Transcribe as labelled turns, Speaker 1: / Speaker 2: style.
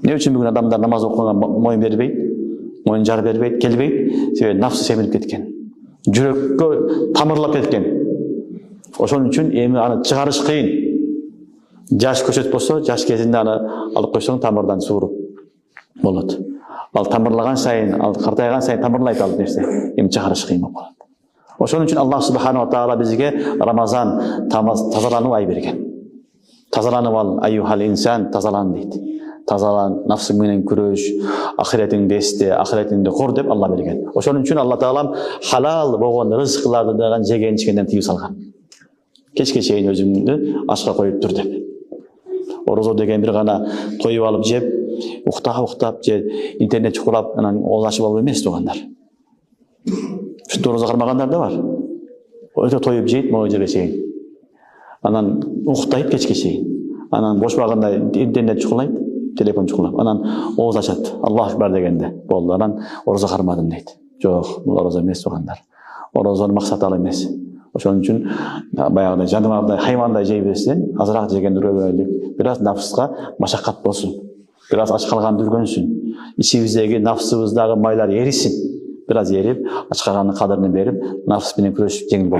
Speaker 1: Ne üçün bugün adamlar namaz okuğuna moyun berбейт, moyun jar berбейт, kelбейт? Себеби nafsı semirip ketken. Жүрөккө тамырлап кеткен. Ошон үчүн эми аны чыгарыш кыйын. Жаш көчөт болсо, жаш кезинде аны алып койсоң тамырдан сууруп болот. Ал тамырлаган сайын, ал картайган сайын тамырлайт ал нерсе. Эми чыгарыш кыйын болуп калат. Ошон үчүн Аллах субханаху ва таала бизге Рамазан тазалануу ай берген. Тазаланып ал, айюхал инсан, тазалан дейт. Тазалан, нафсың менен күрөш, ахиретиңди эсте, ахиретиңди кор деп Алла берген. Ошон үчүн Алла таалам халал болгон рызыкларды дагы жеген ичкенден тыюу салган. Кечке чейин өзүңдү ашка коюп тур деп. Орозо деген бир гана тоюп алып жеп, уктап же интернет чукулап анан ооз ачып алып эмес тугандар. Ушинтип орозо кармагандар да бар. Өтө тоюп жейт могу жерге чейин. Анан уктайт кечке чейин. Анан бош убагында интернет чукулайт, телефон чукулап, анан ооз ачат. Аллах акбар дегенде болду. Анан орозо кармадым дейт. Жок, бул орозо эмес тугандар. Орозонун максаты ал эмес. Ошон үчүн баягыдай жаныбардай, хайвандай жей берсен, азыраак жеген үрөбөйлүк, бир аз нафска машакат болсун. Бир аз ач калган дүргөнсүн. Ичибиздеги нафсыбыздагы майлар эрисин. Бир аз эрип, ач калгандын кадырын берип, нафс менен күрөшүп жеңил болот.